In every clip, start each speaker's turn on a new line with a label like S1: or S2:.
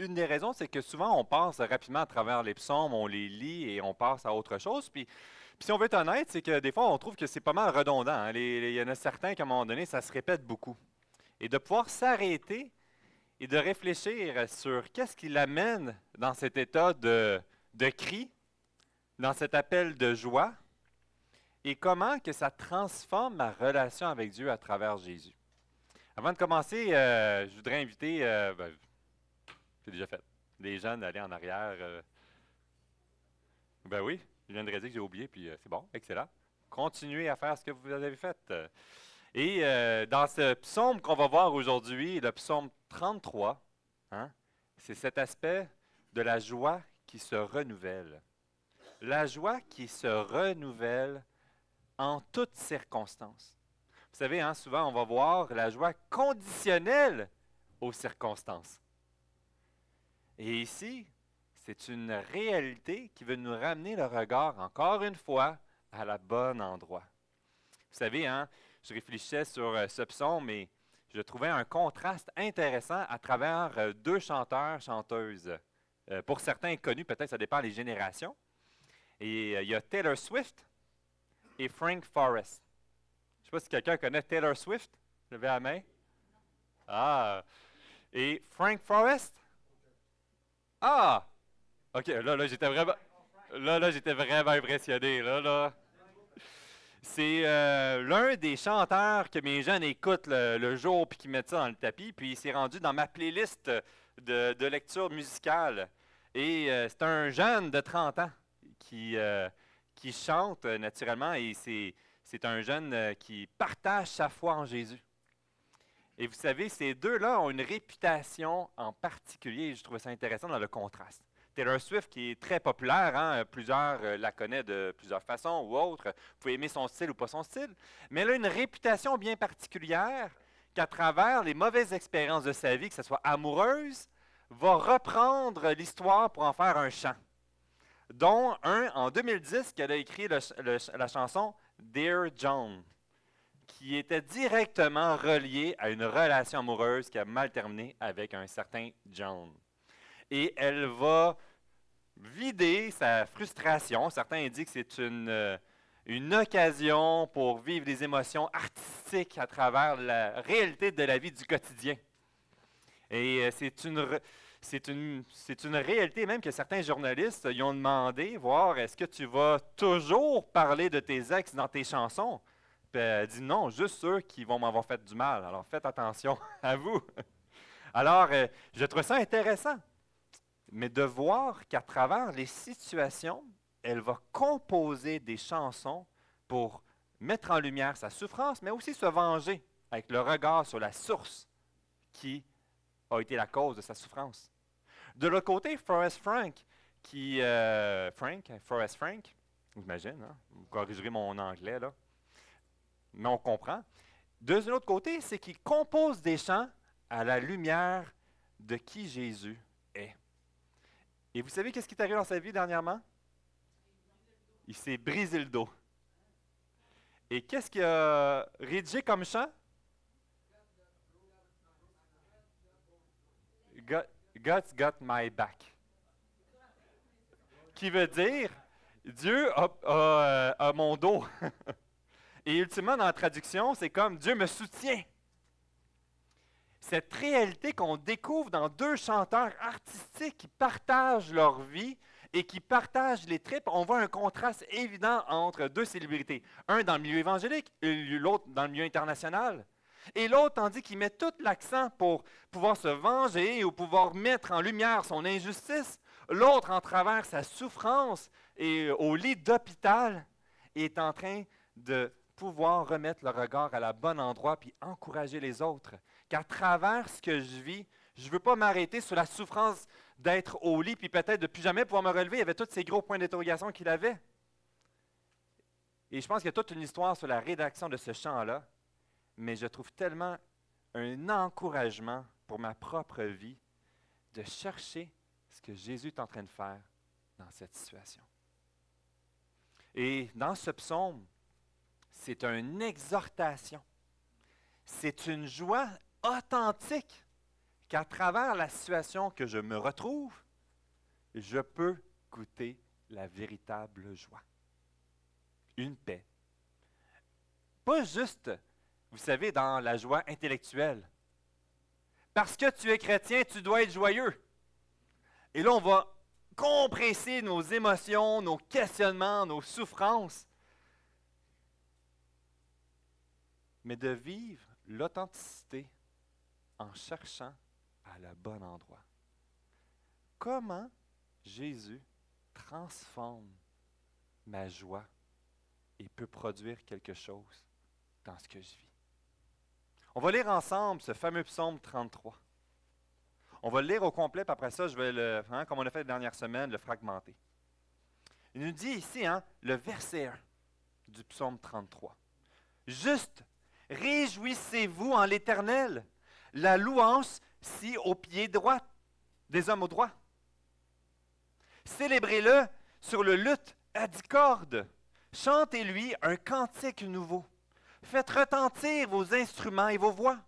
S1: une des raisons, c'est que souvent, on passe rapidement à travers les psaumes, on les lit et on passe à autre chose. Puis si on veut être honnête, c'est que des fois, on trouve que c'est pas mal redondant, hein. Il y en a certains qu'à un moment donné, ça se répète beaucoup. Et de pouvoir s'arrêter et de réfléchir sur qu'est-ce qui l'amène dans cet état de cri, dans cet appel de joie, et comment que ça transforme ma relation avec Dieu à travers Jésus. Avant de commencer, je voudrais inviter, c'est déjà fait, les jeunes d'aller en arrière. Ben oui, je viens de réaliser que j'ai oublié, puis c'est bon, excellent. Continuez à faire ce que vous avez fait. Et dans ce psaume qu'on va voir aujourd'hui, le psaume 33, hein, c'est cet aspect de la joie qui se renouvelle. La joie qui se renouvelle en toutes circonstances. Vous savez, hein, souvent on va voir la joie conditionnelle aux circonstances. Et ici, c'est une réalité qui veut nous ramener le regard, encore une fois, à la bonne endroit. Vous savez, hein, je réfléchissais sur ce psaume et je trouvais un contraste intéressant à travers deux chanteurs, chanteuses. Pour certains connus, peut-être ça dépend des générations. Et il y a Taylor Swift et Frank Forrest. Je ne sais pas si quelqu'un connaît Taylor Swift. Levez la main. Ah! Et Frank Forrest? Ah! OK, j'étais vraiment impressionné. C'est l'un des chanteurs que mes jeunes écoutent le jour puis qui mettent ça dans le tapis. Puis il s'est rendu dans ma playlist de lecture musicale. Et c'est un jeune de 30 ans qui chante naturellement. Et c'est un jeune qui partage sa foi en Jésus. Et vous savez, ces deux-là ont une réputation en particulier. Je trouve ça intéressant dans le contraste. Taylor Swift, qui est très populaire, hein, plusieurs la connaissent de plusieurs façons ou autres. Vous pouvez aimer son style ou pas son style. Mais elle a une réputation bien particulière qu'à travers les mauvaises expériences de sa vie, que ce soit amoureuse, va reprendre l'histoire pour en faire un chant. Dont un en 2010 qu'elle a écrit la chanson Dear John, qui était directement relié à une relation amoureuse qui a mal terminé avec un certain John. Et elle va vider sa frustration. Certains disent que c'est une occasion pour vivre des émotions artistiques à travers la réalité de la vie du quotidien. Et c'est une réalité même que certains journalistes y ont demandé, voir est-ce que tu vas toujours parler de tes ex dans tes chansons? Puis elle dit non, juste ceux qui vont m'avoir fait du mal. Alors faites attention à vous. Alors, je trouve ça intéressant. Mais de voir qu'à travers les situations, elle va composer des chansons pour mettre en lumière sa souffrance, mais aussi se venger avec le regard sur la source qui a été la cause de sa souffrance. De l'autre côté, Forrest Frank, Forrest Frank, j'imagine, hein? Vous corrigerez mon anglais là, mais on comprend. De l'autre côté, c'est qu'il compose des chants à la lumière de qui Jésus est. Et vous savez qu'est-ce qui est arrivé dans sa vie dernièrement? Il s'est brisé le dos. Et qu'est-ce qu'il a rédigé comme chant? God's got my back. Qui veut dire, Dieu a mon dos. Et ultimement, dans la traduction, c'est comme Dieu me soutient. Cette réalité qu'on découvre dans deux chanteurs artistiques qui partagent leur vie et qui partagent les tripes, on voit un contraste évident entre deux célébrités. Un dans le milieu évangélique et l'autre dans le milieu international. Et l'autre, tandis qu'il met tout l'accent pour pouvoir se venger ou pouvoir mettre en lumière son injustice, l'autre, en travers sa souffrance et au lit d'hôpital, est en train de pouvoir remettre le regard à la bonne endroit puis encourager les autres. Qu'à travers ce que je vis, je ne veux pas m'arrêter sur la souffrance d'être au lit puis peut-être de plus jamais pouvoir me relever. Il y avait tous ces gros points d'interrogation qu'il avait. Et je pense qu'il y a toute une histoire sur la rédaction de ce chant-là, mais je trouve tellement un encouragement pour ma propre vie de chercher ce que Jésus est en train de faire dans cette situation. Et dans ce psaume, c'est une exhortation. C'est une joie authentique qu'à travers la situation que je me retrouve, je peux goûter la véritable joie. Une paix. Pas juste, vous savez, dans la joie intellectuelle. Parce que tu es chrétien, tu dois être joyeux. Et là, on va compresser nos émotions, nos questionnements, nos souffrances. Mais de vivre l'authenticité en cherchant à le bon endroit. Comment Jésus transforme ma joie et peut produire quelque chose dans ce que je vis. On va lire ensemble ce fameux psaume 33. On va le lire au complet, puis après ça, je vais le, comme on a fait la dernière semaine, le fragmenter. Il nous dit ici, le verset 1 du psaume 33. Juste, réjouissez-vous en l'Éternel, la louange si au pied droit des hommes au droit. Célébrez-le sur le luth à 10 cordes. Chantez-lui un cantique nouveau. Faites retentir vos instruments et vos voix,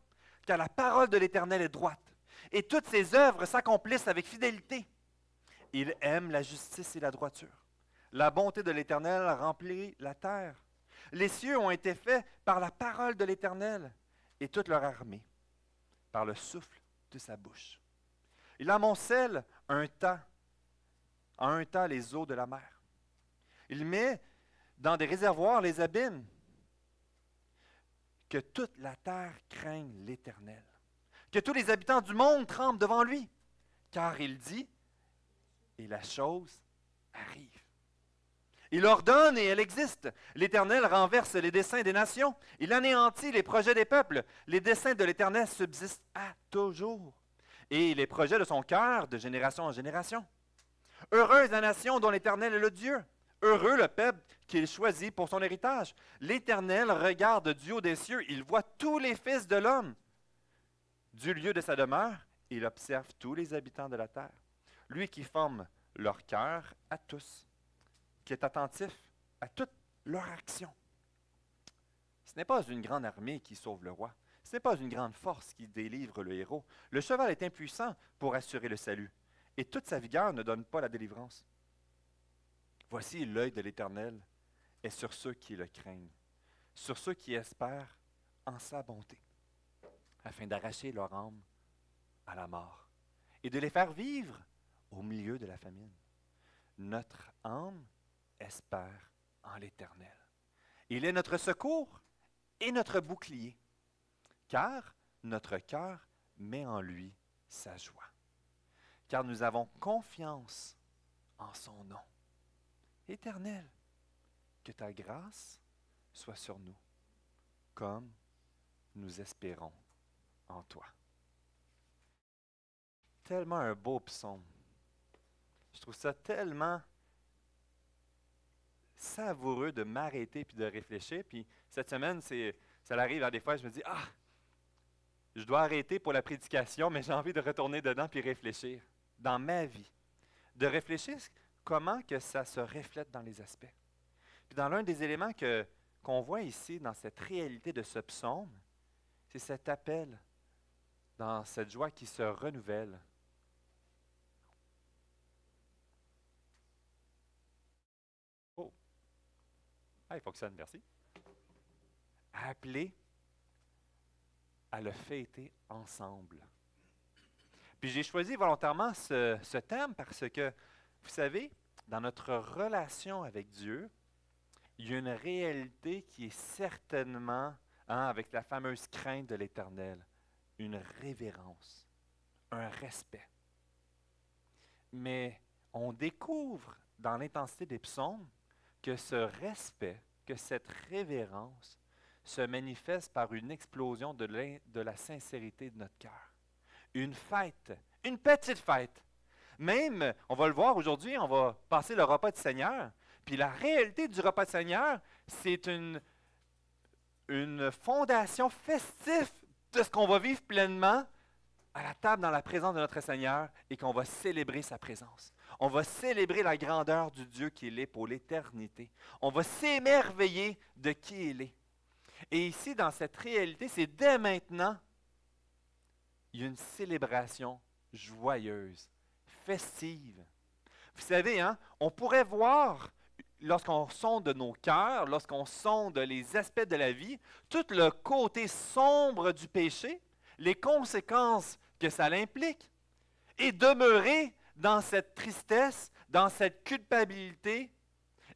S1: car la parole de l'Éternel est droite, et toutes ses œuvres s'accomplissent avec fidélité. Il aime la justice et la droiture. La bonté de l'Éternel remplit la terre. Les cieux ont été faits par la parole de l'Éternel, et toute leur armée, par le souffle de sa bouche. Il amoncelle à un tas les eaux de la mer. Il met dans des réservoirs les abîmes. Que toute la terre craigne l'Éternel. Que tous les habitants du monde tremblent devant lui. Car il dit, et la chose arrive. Il ordonne et elle existe. L'Éternel renverse les desseins des nations. Il anéantit les projets des peuples. Les desseins de l'Éternel subsistent à toujours. Et les projets de son cœur de génération en génération. Heureuse la nation dont l'Éternel est le Dieu. Heureux le peuple qu'il choisit pour son héritage. L'Éternel regarde du haut des cieux. Il voit tous les fils de l'homme. Du lieu de sa demeure, il observe tous les habitants de la terre. Lui qui forme leur cœur à tous, qui est attentif à toute leur action. Ce n'est pas une grande armée qui sauve le roi. Ce n'est pas une grande force qui délivre le héros. Le cheval est impuissant pour assurer le salut. Et toute sa vigueur ne donne pas la délivrance. Voici l'œil de l'Éternel est sur ceux qui le craignent, sur ceux qui espèrent en sa bonté, afin d'arracher leur âme à la mort et de les faire vivre au milieu de la famine. Notre âme espère en l'Éternel. Il est notre secours et notre bouclier, car notre cœur met en lui sa joie, car nous avons confiance en son nom. Éternel, que ta grâce soit sur nous, comme nous espérons en toi. Tellement un beau psaume. Je trouve ça tellement savoureux de m'arrêter puis de réfléchir. Puis cette semaine, ça arrive des fois, je me dis, je dois arrêter pour la prédication, mais j'ai envie de retourner dedans puis réfléchir dans ma vie. De réfléchir comment que ça se reflète dans les aspects. Puis dans l'un des éléments qu'on voit ici, dans cette réalité de ce psaume, c'est cet appel dans cette joie qui se renouvelle. Oh! Il fonctionne, merci. Appelé à le fêter ensemble. Puis j'ai choisi volontairement ce thème parce que, vous savez, dans notre relation avec Dieu, il y a une réalité qui est certainement, avec la fameuse crainte de l'Éternel, une révérence, un respect. Mais on découvre dans l'intensité des psaumes que ce respect, que cette révérence se manifeste par une explosion de la sincérité de notre cœur. Une fête, une petite fête. Même, on va le voir aujourd'hui, on va passer le repas du Seigneur. Puis la réalité du repas du Seigneur, c'est une fondation festive de ce qu'on va vivre pleinement à la table dans la présence de notre Seigneur et qu'on va célébrer sa présence. On va célébrer la grandeur du Dieu qu'il est pour l'éternité. On va s'émerveiller de qui il est. Et ici, dans cette réalité, c'est dès maintenant il y a une célébration joyeuse, festive. Vous savez, hein, on pourrait voir, lorsqu'on sonde nos cœurs, lorsqu'on sonde les aspects de la vie, tout le côté sombre du péché, les conséquences que ça implique, et demeurer dans cette tristesse, dans cette culpabilité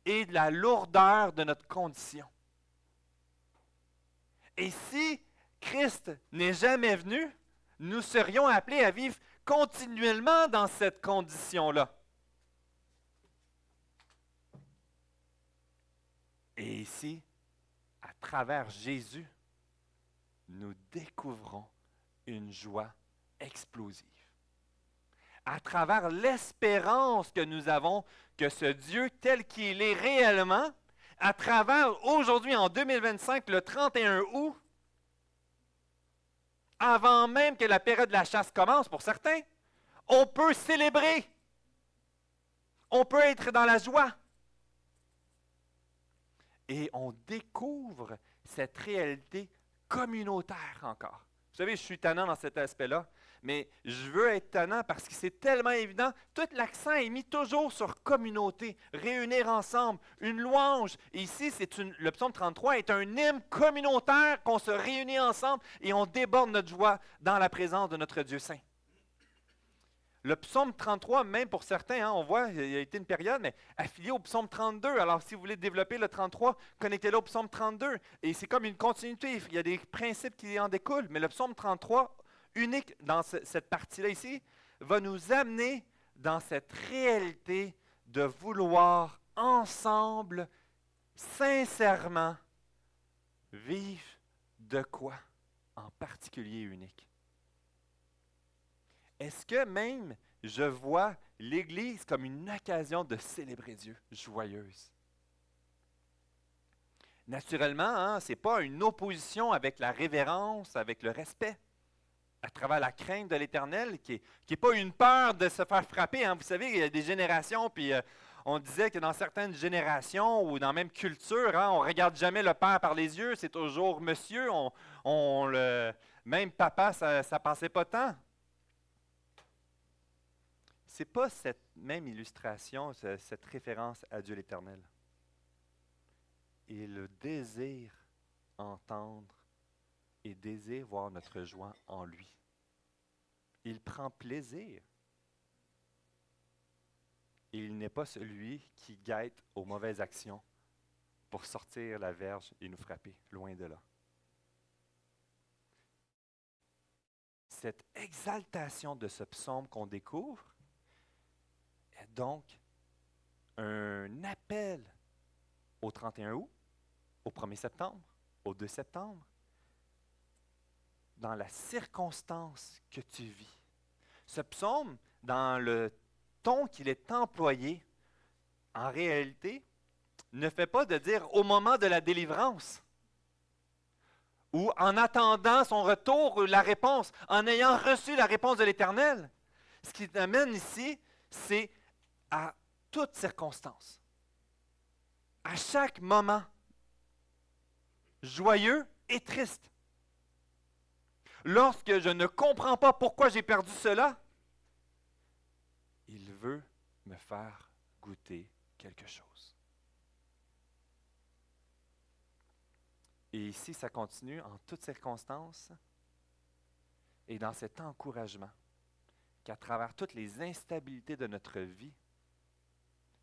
S1: et de la lourdeur de notre condition. Et si Christ n'est jamais venu, nous serions appelés à vivre continuellement dans cette condition-là. Et ici, à travers Jésus, nous découvrons une joie explosive. À travers l'espérance que nous avons que ce Dieu tel qu'il est réellement, à travers aujourd'hui en 2025, le 31 août, avant même que la période de la chasse commence pour certains, on peut célébrer. On peut être dans la joie. Et on découvre cette réalité communautaire encore. Vous savez, je suis tannant dans cet aspect-là, mais je veux être tannant parce que c'est tellement évident. Tout l'accent est mis toujours sur communauté, réunir ensemble, une louange. Et ici, le psaume 33 est un hymne communautaire qu'on se réunit ensemble et on déborde notre joie dans la présence de notre Dieu saint. Le psaume 33, même pour certains, hein, on voit, il y a été une période, mais affilié au psaume 32. Alors, si vous voulez développer le 33, connectez-le au psaume 32. Et c'est comme une continuité. Il y a des principes qui en découlent. Mais le psaume 33, unique dans cette partie-là ici, va nous amener dans cette réalité de vouloir ensemble, sincèrement, vivre de quoi en particulier unique. Est-ce que même je vois l'Église comme une occasion de célébrer Dieu, joyeuse? Naturellement, hein, ce n'est pas une opposition avec la révérence, avec le respect, à travers la crainte de l'Éternel, qui n'est pas une peur de se faire frapper. Hein. Vous savez, il y a des générations, puis on disait que dans certaines générations ou dans la même culture, hein, on ne regarde jamais le père par les yeux, c'est toujours monsieur, même papa, ça ne passait pas tant. Ce n'est pas cette même illustration, cette référence à Dieu l'Éternel. Il désire entendre et désire voir notre joie en lui. Il prend plaisir. Il n'est pas celui qui guette aux mauvaises actions pour sortir la verge et nous frapper, loin de là. Cette exaltation de ce psaume qu'on découvre est donc un appel au 31 août, au 1er septembre, au 2 septembre, dans la circonstance que tu vis. Ce psaume, dans le ton qu'il est employé, en réalité, ne fait pas de dire au moment de la délivrance, ou en attendant son retour, la réponse, en ayant reçu la réponse de l'Éternel. Ce qui t'amène ici, c'est à toute circonstance, à chaque moment, joyeux et triste. Lorsque je ne comprends pas pourquoi j'ai perdu cela, il veut me faire goûter quelque chose. Et ici, ça continue en toutes circonstances et dans cet encouragement qu'à travers toutes les instabilités de notre vie,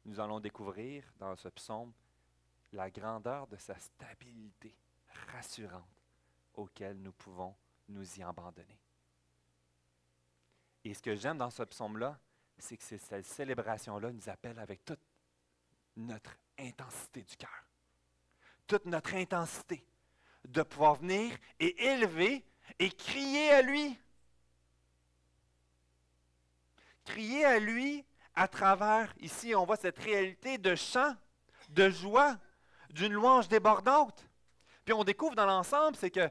S1: nous allons découvrir dans ce psaume la grandeur de sa stabilité rassurante auquel nous pouvons nous y abandonner. Et ce que j'aime dans ce psaume-là, c'est que cette célébration-là nous appelle avec toute notre intensité du cœur, toute notre intensité, de pouvoir venir et élever et crier à lui. Crier à lui à travers, ici on voit cette réalité de chant, de joie, d'une louange débordante. Puis on découvre dans l'ensemble, c'est que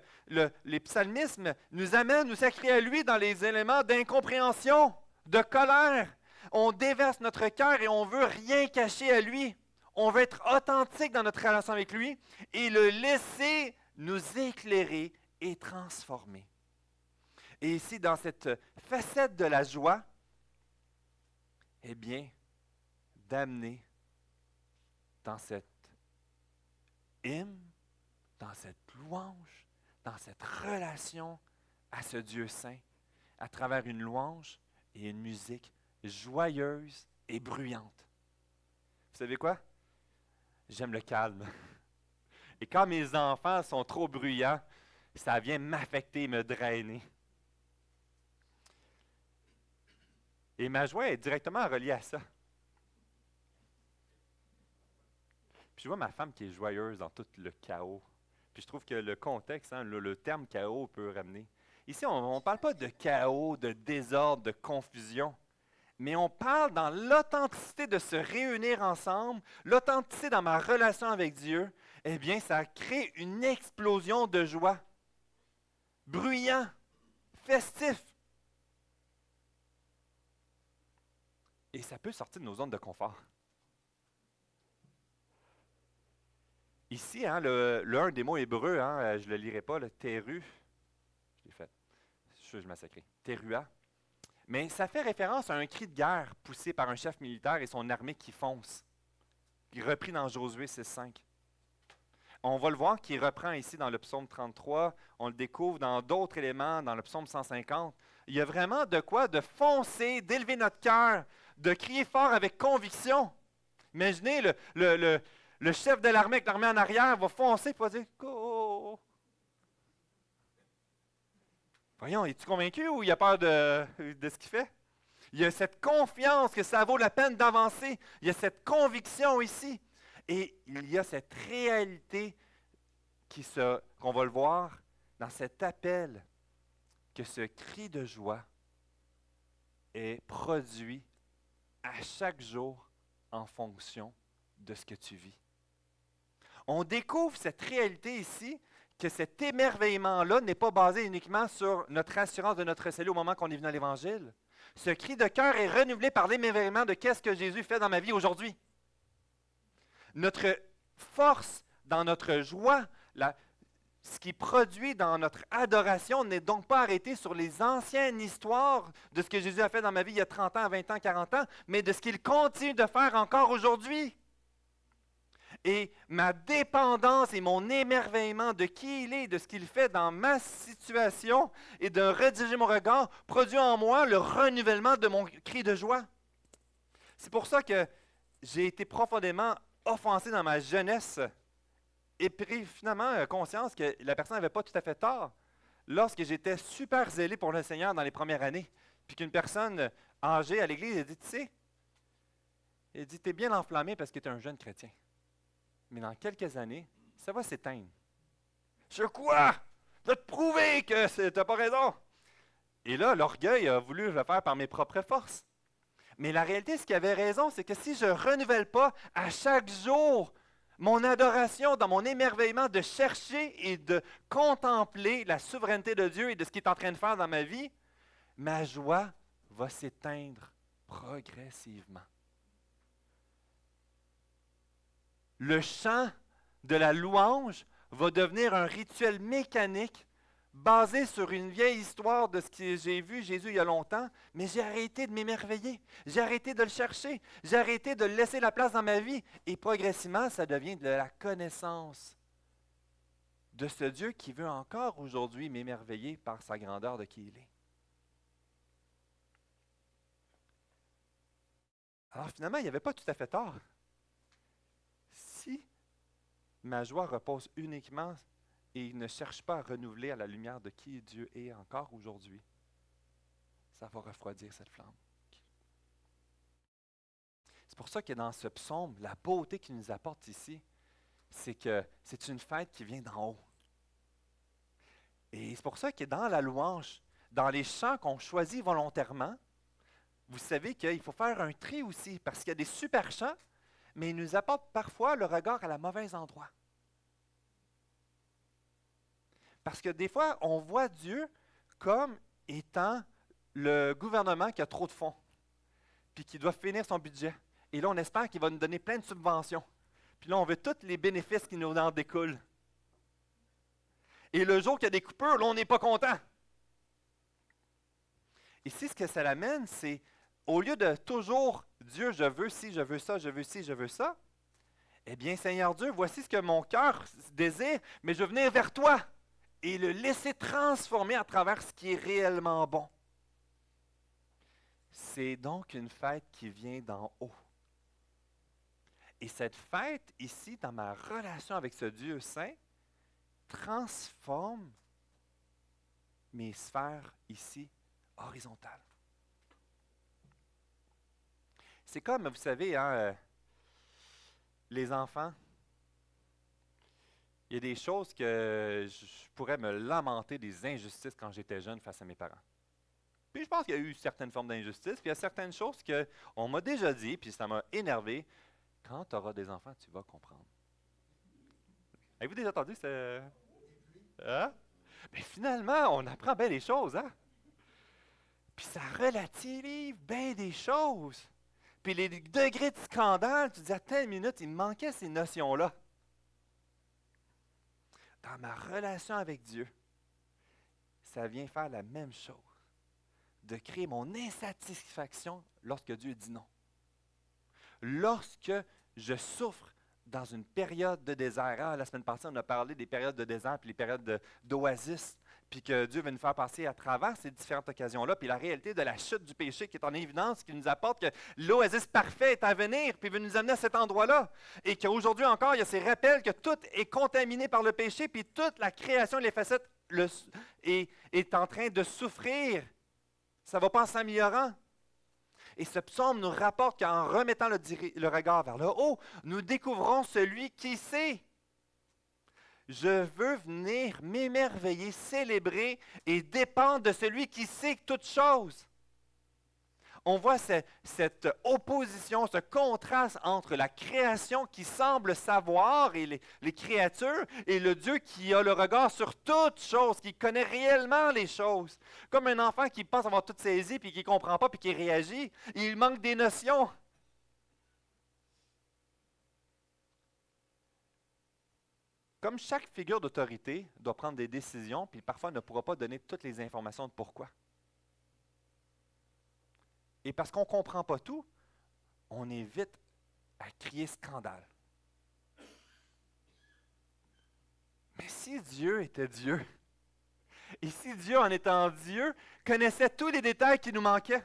S1: les psalmismes nous amènent aussi à crier à lui dans les éléments d'incompréhension, de colère. On déverse notre cœur et on ne veut rien cacher à lui. On veut être authentique dans notre relation avec lui et le laisser nous éclairer et transformer. Et ici, dans cette facette de la joie, eh bien, d'amener dans cette hymne, dans cette louange, dans cette relation à ce Dieu saint, à travers une louange et une musique joyeuse et bruyante. Vous savez quoi? J'aime le calme. Et quand mes enfants sont trop bruyants, ça vient m'affecter, me drainer. Et ma joie est directement reliée à ça. Puis je vois ma femme qui est joyeuse dans tout le chaos. Puis je trouve que le contexte, le terme chaos peut ramener. Ici, on ne parle pas de chaos, de désordre, de confusion, mais on parle dans l'authenticité de se réunir ensemble, l'authenticité dans ma relation avec Dieu. Eh bien, ça crée une explosion de joie. Bruyant, festif. Et ça peut sortir de nos zones de confort. Ici, un des mots hébreux, je ne le lirai pas, le teru, je l'ai fait, je massacré, terua. Mais ça fait référence à un cri de guerre poussé par un chef militaire et son armée qui fonce, repris dans Josué 6,5. On va le voir qui reprend ici dans le psaume 33, on le découvre dans d'autres éléments, dans le psaume 150. Il y a vraiment de quoi de foncer, d'élever notre cœur, de crier fort avec conviction. Imaginez le chef de l'armée avec l'armée en arrière va foncer et va dire « Go! » Voyons, es-tu convaincu ou il a peur de ce qu'il fait? Il y a cette confiance que ça vaut la peine d'avancer. Il y a cette conviction ici. Et il y a cette réalité qu'on va le voir dans cet appel, que ce cri de joie est produit à chaque jour en fonction de ce que tu vis. On découvre cette réalité ici, que cet émerveillement-là n'est pas basé uniquement sur notre assurance de notre salut au moment qu'on est venu à l'Évangile. Ce cri de cœur est renouvelé par l'émerveillement de qu'est-ce que Jésus fait dans ma vie aujourd'hui. Notre force dans notre joie, ce qui produit dans notre adoration n'est donc pas arrêté sur les anciennes histoires de ce que Jésus a fait dans ma vie il y a 30 ans, 20 ans, 40 ans, mais de ce qu'il continue de faire encore aujourd'hui. Et ma dépendance et mon émerveillement de qui il est, de ce qu'il fait dans ma situation et de rediriger mon regard produit en moi le renouvellement de mon cri de joie. C'est pour ça que j'ai été profondément offensé dans ma jeunesse et pris finalement conscience que la personne n'avait pas tout à fait tort lorsque j'étais super zélé pour le Seigneur dans les premières années. Puis qu'une personne âgée à l'église a dit, tu sais, elle dit, tu es bien enflammé parce que tu es un jeune chrétien. Mais dans quelques années, ça va s'éteindre. Je quoi? Je vais te prouver que tu n'as pas raison. Et là, l'orgueil a voulu le faire par mes propres forces. Mais la réalité, ce qui avait raison, c'est que si je ne renouvelle pas à chaque jour mon adoration, dans mon émerveillement de chercher et de contempler la souveraineté de Dieu et de ce qu'il est en train de faire dans ma vie, ma joie va s'éteindre progressivement. Le chant de la louange va devenir un rituel mécanique basé sur une vieille histoire de ce que j'ai vu Jésus il y a longtemps, mais j'ai arrêté de m'émerveiller, j'ai arrêté de le chercher, j'ai arrêté de le laisser la place dans ma vie, et progressivement, ça devient de la connaissance de ce Dieu qui veut encore aujourd'hui m'émerveiller par sa grandeur de qui il est. Alors finalement, il n'y avait pas tout à fait tort. Si ma joie repose uniquement et ne cherche pas à renouveler à la lumière de qui Dieu est encore aujourd'hui, ça va refroidir cette flamme. C'est pour ça que dans ce psaume, la beauté qu'il nous apporte ici, c'est que c'est une fête qui vient d'en haut. Et c'est pour ça que dans la louange, dans les chants qu'on choisit volontairement, vous savez qu'il faut faire un tri aussi, parce qu'il y a des super chants, mais ils nous apportent parfois le regard à la mauvaise endroit. Parce que des fois, on voit Dieu comme étant le gouvernement qui a trop de fonds, puis qui doit finir son budget. Et là, on espère qu'il va nous donner plein de subventions. Puis là, on veut tous les bénéfices qui nous en découlent. Et le jour qu'il y a des coupures, là, on n'est pas content. Ici, ce que ça l'amène, c'est au lieu de toujours Dieu, je veux ci, je veux ça, je veux ci, je veux ça, eh bien, Seigneur Dieu, voici ce que mon cœur désire, mais je veux venir vers toi et le laisser transformer à travers ce qui est réellement bon. C'est donc une fête qui vient d'en haut. Et cette fête, ici, dans ma relation avec ce Dieu saint, transforme mes sphères ici horizontales. C'est comme, vous savez, les enfants, il y a des choses que je pourrais me lamenter des injustices quand j'étais jeune face à mes parents. Puis je pense qu'il y a eu certaines formes d'injustice, puis il y a certaines choses qu'on m'a déjà dit, puis ça m'a énervé. Quand tu auras des enfants, tu vas comprendre. Avez-vous déjà entendu ce... Hein? Mais finalement, on apprend bien les choses, hein? Puis ça relativise bien des choses. Puis les degrés de scandale, tu dis, attends une minute, il me manquait ces notions-là. Dans ma relation avec Dieu, ça vient faire la même chose. De créer mon insatisfaction lorsque Dieu dit non. Lorsque je souffre dans une période de désert. Ah, la semaine passée, on a parlé des périodes de désert puis les périodes d'oasis, puis que Dieu veut nous faire passer à travers ces différentes occasions-là, puis la réalité de la chute du péché qui est en évidence, qui nous apporte que l'oasis parfait est à venir, puis veut nous amener à cet endroit-là. Et qu'aujourd'hui encore, il y a ces rappels que tout est contaminé par le péché, puis toute la création et les facettes est en train de souffrir. Ça ne va pas en s'améliorant. Et ce psaume nous rapporte qu'en remettant le regard vers le haut, nous découvrons celui qui sait. Je veux venir m'émerveiller, célébrer et dépendre de celui qui sait toutes choses. On voit cette opposition, ce contraste entre la création qui semble savoir et les créatures et le Dieu qui a le regard sur toutes choses, qui connaît réellement les choses. Comme un enfant qui pense avoir tout saisi puis qui ne comprend pas puis qui réagit. Il manque des notions. Comme chaque figure d'autorité doit prendre des décisions puis parfois ne pourra pas donner toutes les informations de pourquoi. Et parce qu'on ne comprend pas tout, on est vite à crier scandale. Mais si Dieu était Dieu, et si Dieu, en étant Dieu, connaissait tous les détails qui nous manquaient,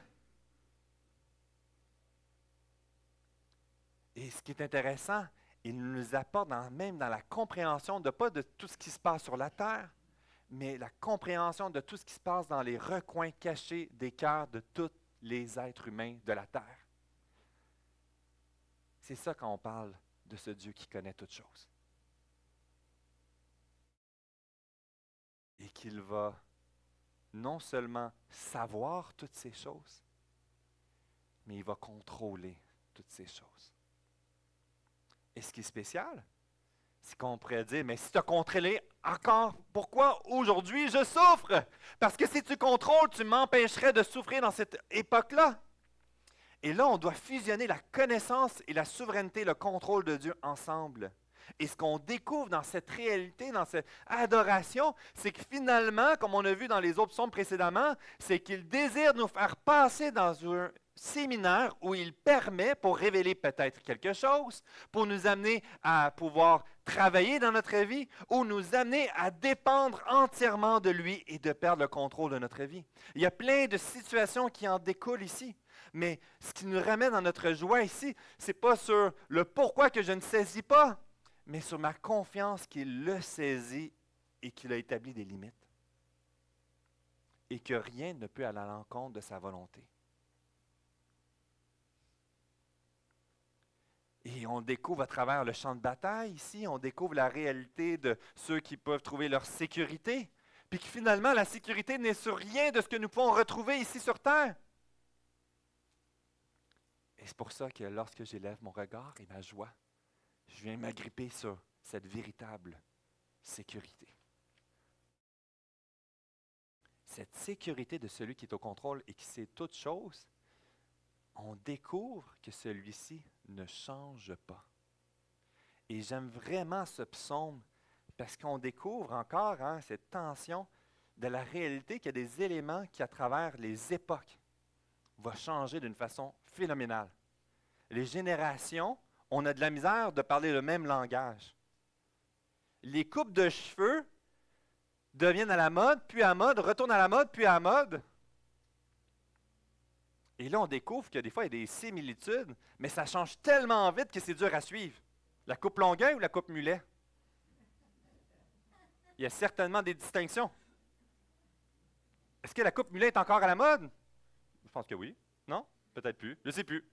S1: et ce qui est intéressant, il nous apporte même dans la compréhension pas de tout ce qui se passe sur la terre, mais la compréhension de tout ce qui se passe dans les recoins cachés des cœurs de tous les êtres humains de la terre. C'est ça quand on parle de ce Dieu qui connaît toutes choses. Et qu'il va non seulement savoir toutes ces choses, mais il va contrôler toutes ces choses. Et ce qui est spécial, c'est qu'on pourrait dire, mais si tu as contrôlé encore, pourquoi aujourd'hui je souffre? Parce que si tu contrôles, tu m'empêcherais de souffrir dans cette époque-là. Et là, on doit fusionner la connaissance et la souveraineté, le contrôle de Dieu ensemble. Et ce qu'on découvre dans cette réalité, dans cette adoration, c'est que finalement, comme on a vu dans les autres psaumes précédemment, c'est qu'il désire nous faire passer dans un séminaire où il permet, pour révéler peut-être quelque chose, pour nous amener à pouvoir travailler dans notre vie, ou nous amener à dépendre entièrement de lui et de perdre le contrôle de notre vie. Il y a plein de situations qui en découlent ici. Mais ce qui nous ramène dans notre joie ici, ce n'est pas sur le pourquoi que je ne saisis pas, mais sur ma confiance qu'il le saisit et qu'il a établi des limites. Et que rien ne peut aller à l'encontre de sa volonté. Et on découvre à travers le champ de bataille ici, on découvre la réalité de ceux qui peuvent trouver leur sécurité, puis que finalement la sécurité n'est sur rien de ce que nous pouvons retrouver ici sur terre. Et c'est pour ça que lorsque j'élève mon regard et ma joie, je viens m'agripper sur cette véritable sécurité. Cette sécurité de celui qui est au contrôle et qui sait toutes choses, on découvre que celui-ci ne change pas. Et j'aime vraiment ce psaume parce qu'on découvre encore cette tension. de la réalité qu'il y a des éléments qui, à travers les époques, vont changer d'une façon phénoménale. Les générations, on a de la misère de parler le même langage. Les coupes de cheveux deviennent à la mode, puis à la mode, retournent à la mode, puis à la mode. Et là, on découvre que des fois, il y a des similitudes, mais ça change tellement vite que c'est dur à suivre. La coupe Longueuil ou la coupe Mulet? Il y a certainement des distinctions. Est-ce que la coupe Mulet est encore à la mode? Je pense que oui. Non? Peut-être plus. Je ne sais plus.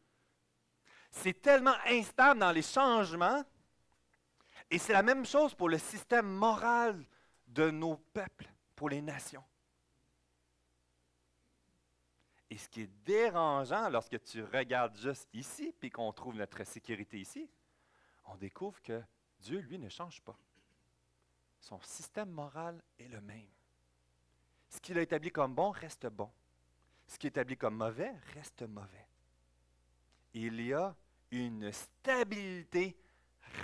S1: C'est tellement instable dans les changements, et c'est la même chose pour le système moral de nos peuples, pour les nations. Et ce qui est dérangeant lorsque tu regardes juste ici, puis qu'on trouve notre sécurité ici, on découvre que Dieu, lui, ne change pas. Son système moral est le même. Ce qu'il a établi comme bon reste bon. Ce qui est établi comme mauvais reste mauvais. Il y a une stabilité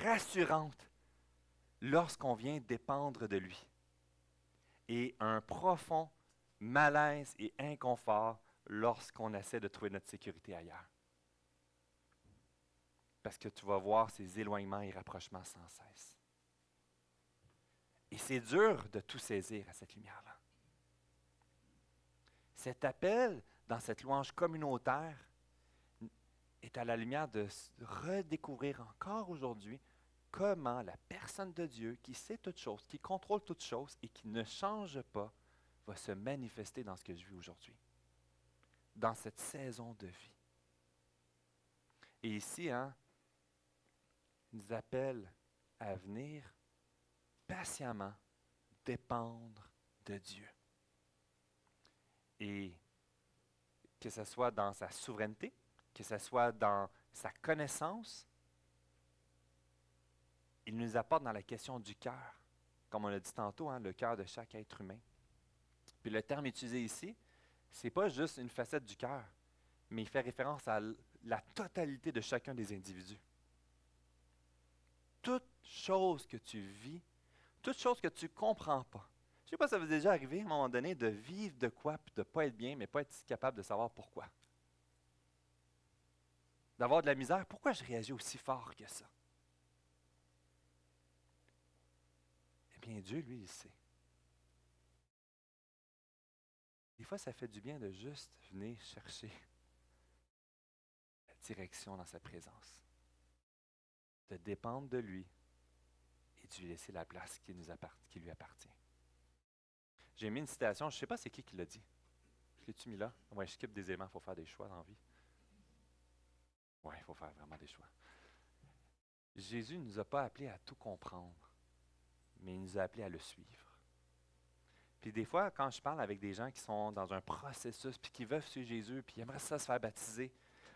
S1: rassurante lorsqu'on vient dépendre de lui. Et un profond malaise et inconfort lorsqu'on essaie de trouver notre sécurité ailleurs. Parce que tu vas voir ces éloignements et rapprochements sans cesse. Et c'est dur de tout saisir à cette lumière-là. Cet appel dans cette louange communautaire est à la lumière de redécouvrir encore aujourd'hui comment la personne de Dieu, qui sait toutes choses, qui contrôle toutes choses et qui ne change pas, va se manifester dans ce que je vis aujourd'hui, dans cette saison de vie. Et ici, il nous appelle à venir patiemment dépendre de Dieu. Et que ce soit dans sa souveraineté, que ce soit dans sa connaissance, il nous apporte dans la question du cœur, comme on l'a dit tantôt, le cœur de chaque être humain. Puis le terme utilisé ici, ce n'est pas juste une facette du cœur, mais il fait référence à la totalité de chacun des individus. Toute chose que tu vis, toute chose que tu ne comprends pas. Je ne sais pas si ça vous est déjà arrivé à un moment donné de vivre de quoi, puis de ne pas être bien, mais pas être capable de savoir pourquoi. D'avoir de la misère, pourquoi je réagis aussi fort que ça? Eh bien, Dieu, lui, il sait. Des fois, ça fait du bien de juste venir chercher la direction dans sa présence. De dépendre de lui et de lui laisser la place qui lui appartient. J'ai mis une citation, je ne sais pas c'est qui l'a dit. Je l'ai-tu mis là? Ouais, je skip des éléments, il faut faire des choix dans la vie. Oui, il faut faire vraiment des choix. Jésus ne nous a pas appelés à tout comprendre, mais il nous a appelés à le suivre. Puis des fois, quand je parle avec des gens qui sont dans un processus, puis qui veulent suivre Jésus, puis ils aimeraient ça se faire baptiser,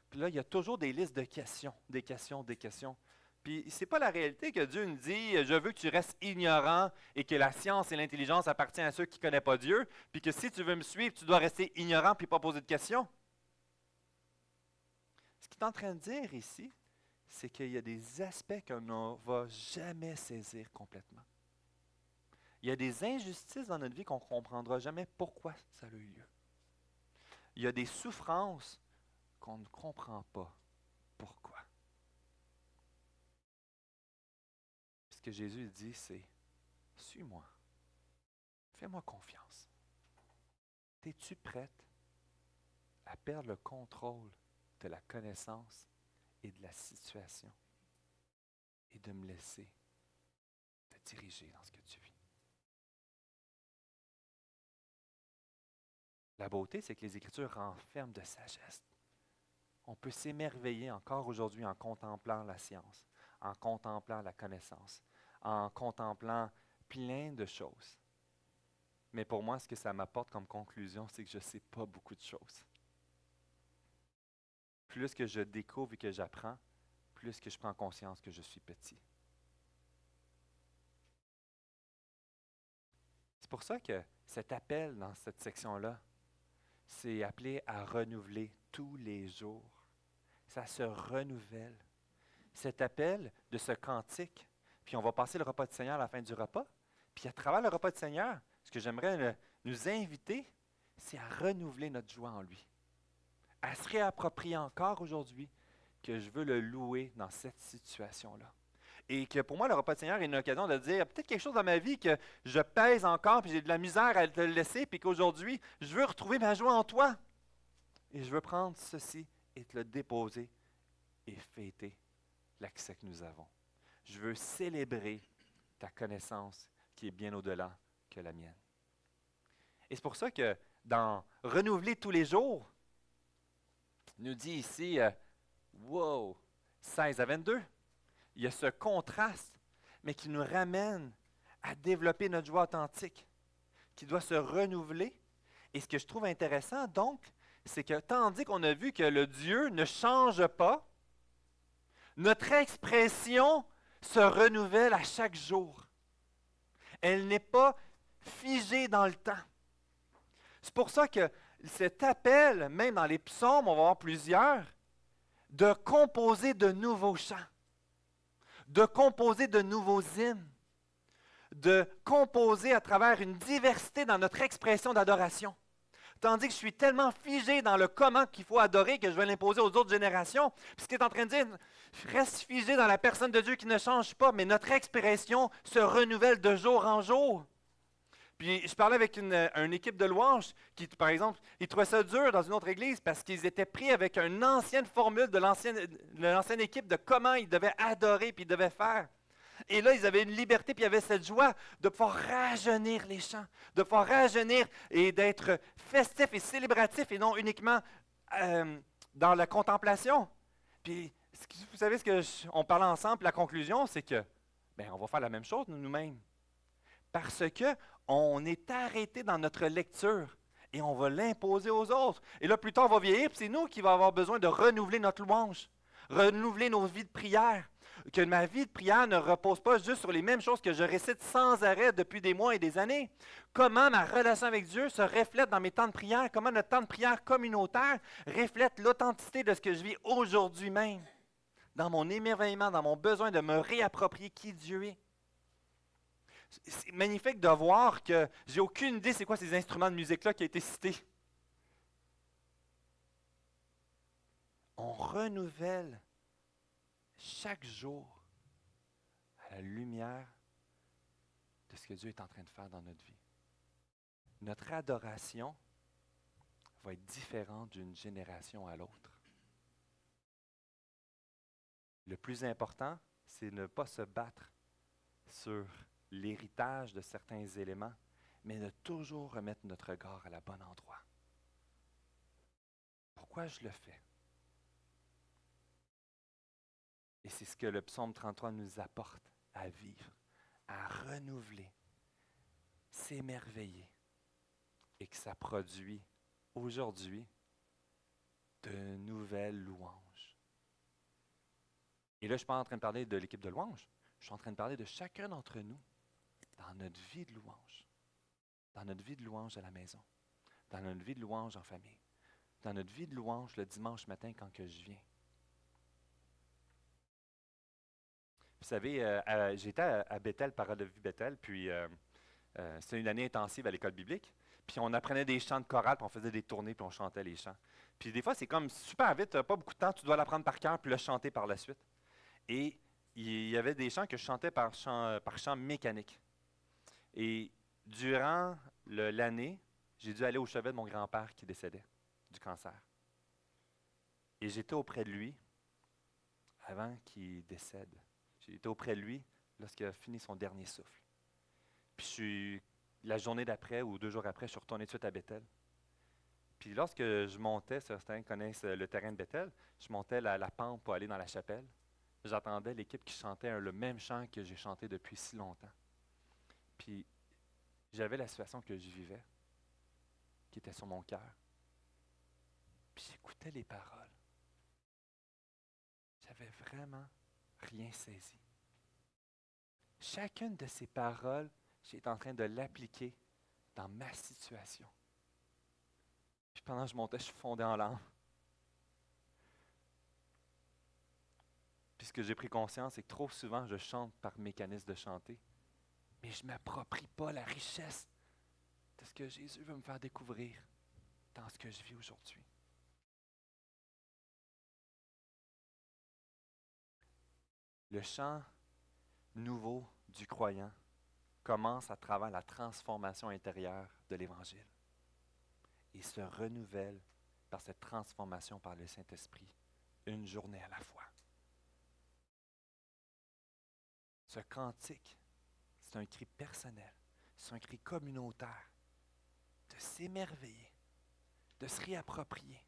S1: puis là, il y a toujours des listes de questions, des questions, des questions. Puis ce n'est pas la réalité que Dieu nous dit « Je veux que tu restes ignorant et que la science et l'intelligence appartiennent à ceux qui ne connaissent pas Dieu, puis que si tu veux me suivre, tu dois rester ignorant puis pas poser de questions. » Ce qu'il est en train de dire ici, c'est qu'il y a des aspects qu'on ne va jamais saisir complètement. Il y a des injustices dans notre vie qu'on ne comprendra jamais pourquoi ça a eu lieu. Il y a des souffrances qu'on ne comprend pas pourquoi. Ce que Jésus dit, c'est « Suis-moi, fais-moi confiance. Es-tu prête à perdre le contrôle de la connaissance et de la situation et de me laisser te diriger dans ce que tu vis? » La beauté, c'est que les Écritures renferment de sagesse. On peut s'émerveiller encore aujourd'hui en contemplant la science, en contemplant la connaissance, en contemplant plein de choses. Mais pour moi, ce que ça m'apporte comme conclusion, c'est que je ne sais pas beaucoup de choses. Plus que je découvre et que j'apprends, plus que je prends conscience que je suis petit. C'est pour ça que cet appel dans cette section-là, c'est appelé à renouveler tous les jours. Ça se renouvelle. Cet appel de ce cantique, puis on va passer le repas du Seigneur à la fin du repas, puis à travers le repas du Seigneur, ce que j'aimerais nous inviter, c'est à renouveler notre joie en lui, à se réapproprier encore aujourd'hui que je veux le louer dans cette situation-là. Et que pour moi, le repas de Seigneur est une occasion de dire peut-être quelque chose dans ma vie que je pèse encore, puis j'ai de la misère à te le laisser, puis qu'aujourd'hui, je veux retrouver ma joie en toi. Et je veux prendre ceci et te le déposer et fêter l'accès que nous avons. Je veux célébrer ta connaissance qui est bien au-delà que la mienne. Et c'est pour ça que dans Renouveler tous les jours, nous dit ici, wow, 16 à 22, il y a ce contraste, mais qui nous ramène à développer notre joie authentique, qui doit se renouveler. Et ce que je trouve intéressant, donc, c'est que tandis qu'on a vu que le Dieu ne change pas, notre expression se renouvelle à chaque jour. Elle n'est pas figée dans le temps. C'est pour ça que cet appel, même dans les psaumes, on va voir plusieurs, de composer de nouveaux chants, de composer de nouveaux hymnes, de composer à travers une diversité dans notre expression d'adoration. Tandis que je suis tellement figé dans le comment qu'il faut adorer que je vais l'imposer aux autres générations. Puis ce qu'il est en train de dire, reste figé dans la personne de Dieu qui ne change pas, mais notre expression se renouvelle de jour en jour. Puis je parlais avec une équipe de louanges qui, par exemple, ils trouvaient ça dur dans une autre église parce qu'ils étaient pris avec une ancienne formule de l'ancienne équipe de comment ils devaient adorer puis ils devaient faire. Et là, ils avaient une liberté, puis il y avait cette joie de pouvoir rajeunir les chants, de pouvoir rajeunir et d'être festif et célébratif et non uniquement dans la contemplation. Puis, vous savez, on parlait ensemble, la conclusion, c'est que, bien, on va faire la même chose nous-mêmes. Parce qu'on est arrêté dans notre lecture et on va l'imposer aux autres. Et là, plus tard, on va vieillir, puis c'est nous qui va avoir besoin de renouveler notre louange, renouveler nos vies de prière. Que ma vie de prière ne repose pas juste sur les mêmes choses que je récite sans arrêt depuis des mois et des années. Comment ma relation avec Dieu se reflète dans mes temps de prière, comment notre temps de prière communautaire reflète l'authenticité de ce que je vis aujourd'hui même, dans mon émerveillement, dans mon besoin de me réapproprier qui Dieu est. C'est magnifique de voir que j'ai aucune idée c'est quoi ces instruments de musique-là qui ont été cités. On renouvelle chaque jour à la lumière de ce que Dieu est en train de faire dans notre vie. Notre adoration va être différente d'une génération à l'autre. Le plus important, c'est de ne pas se battre sur l'héritage de certains éléments, mais de toujours remettre notre regard à la bon endroit. Pourquoi je le fais? Et c'est ce que le psaume 33 nous apporte à vivre, à renouveler, s'émerveiller, et que ça produit aujourd'hui de nouvelles louanges. Et là, je ne suis pas en train de parler de l'équipe de louanges, je suis en train de parler de chacun d'entre nous dans notre vie de louange, dans notre vie de louange à la maison, dans notre vie de louange en famille, dans notre vie de louange le dimanche matin quand que je viens. Vous savez, j'étais à Bethel, Parole de vie Bethel, puis c'était une année intensive à l'école biblique. Puis on apprenait des chants de chorale, puis on faisait des tournées, puis on chantait les chants. Puis des fois, c'est comme super vite, tu n'as pas beaucoup de temps, tu dois l'apprendre par cœur, puis le chanter par la suite. Et il y avait des chants que je chantais par chant mécanique. Et durant l'année, j'ai dû aller au chevet de mon grand-père qui décédait du cancer. Et j'étais auprès de lui avant qu'il décède. J'étais auprès de lui lorsqu'il a fini son dernier souffle. Puis la journée d'après ou 2 jours après, je suis retourné tout de suite à Bethel. Puis lorsque je montais, certains connaissent le terrain de Bethel, je montais la pente pour aller dans la chapelle. J'attendais l'équipe qui chantait le même chant que j'ai chanté depuis si longtemps. Puis j'avais la situation que je vivais, qui était sur mon cœur. Puis j'écoutais les paroles. J'avais vraiment rien saisi. Chacune de ces paroles, j'étais en train de l'appliquer dans ma situation. Puis pendant que je montais, je fondais en larmes. Puis ce que j'ai pris conscience, c'est que trop souvent, je chante par mécanisme de chanter, mais je ne m'approprie pas la richesse de ce que Jésus veut me faire découvrir dans ce que je vis aujourd'hui. Le chant nouveau du croyant commence à travers la transformation intérieure de l'Évangile et se renouvelle par cette transformation par le Saint-Esprit, une journée à la fois. Ce cantique, c'est un cri personnel, c'est un cri communautaire, de s'émerveiller, de se réapproprier,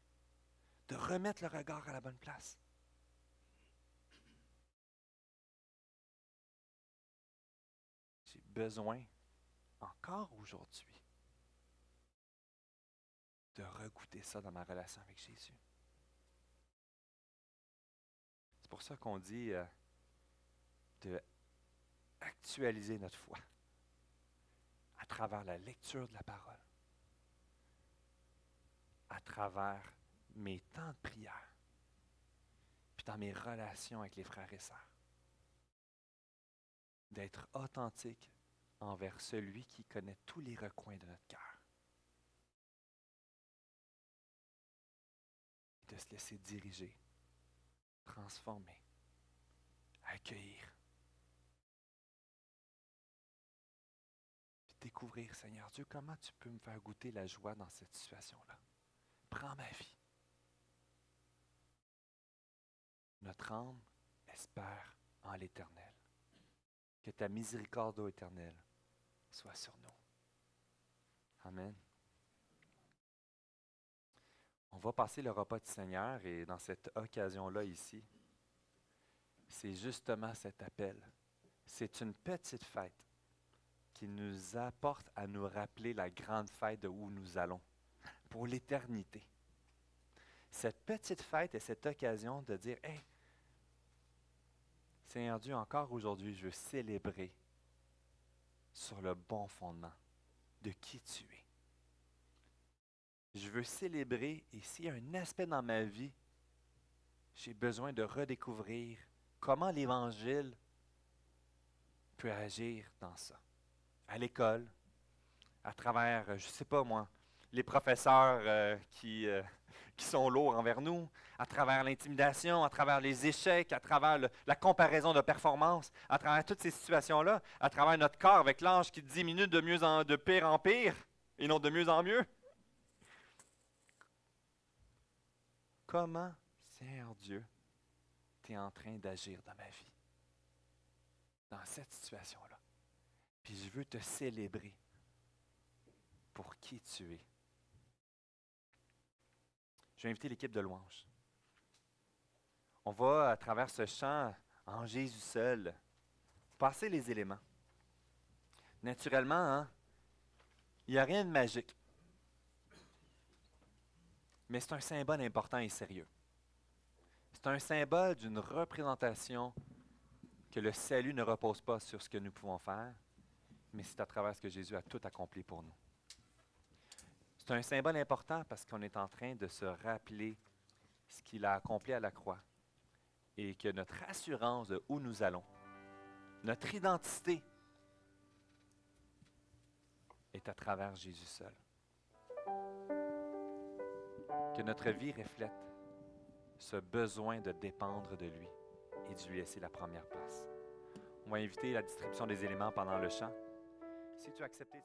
S1: de remettre le regard à la bonne place. J'ai besoin, encore aujourd'hui, de regoûter ça dans ma relation avec Jésus. C'est pour ça qu'on dit de actualiser notre foi à travers la lecture de la parole, à travers mes temps de prière, puis dans mes relations avec les frères et sœurs. D'être authentique envers celui qui connaît tous les recoins de notre cœur. De se laisser diriger, transformer, accueillir. Puis découvrir, Seigneur Dieu, comment tu peux me faire goûter la joie dans cette situation-là. Prends ma vie. Notre âme espère en l'Éternel. Que ta miséricorde, ô Éternel, soit sur nous. Amen. On va passer le repas du Seigneur et dans cette occasion-là ici, c'est justement cet appel. C'est une petite fête qui nous apporte à nous rappeler la grande fête de où nous allons pour l'éternité. Cette petite fête est cette occasion de dire, « Hey, Seigneur Dieu, encore aujourd'hui, je veux célébrer sur le bon fondement de qui tu es. Je veux célébrer, et s'il y a un aspect dans ma vie, j'ai besoin de redécouvrir comment l'Évangile peut agir dans ça. À l'école, à travers, je ne sais pas moi, les professeurs qui sont lourds envers nous, à travers l'intimidation, à travers les échecs, à travers la comparaison de performance, à travers toutes ces situations-là, à travers notre corps avec l'ange qui diminue de pire en pire et non de mieux en mieux. Comment, Seigneur Dieu, tu es en train d'agir dans ma vie, dans cette situation-là. Puis je veux te célébrer pour qui tu es. Je vais inviter l'équipe de louange. On va, à travers ce chant, en Jésus seul, passer les éléments. Naturellement, hein, il n'y a rien de magique. Mais c'est un symbole important et sérieux. C'est un symbole d'une représentation que le salut ne repose pas sur ce que nous pouvons faire, mais c'est à travers ce que Jésus a tout accompli pour nous. C'est un symbole important parce qu'on est en train de se rappeler ce qu'il a accompli à la croix et que notre assurance de où nous allons, notre identité est à travers Jésus seul. Que notre vie reflète ce besoin de dépendre de lui et de lui laisser la première place. On va inviter la distribution des éléments pendant le chant. Si tu as accepté...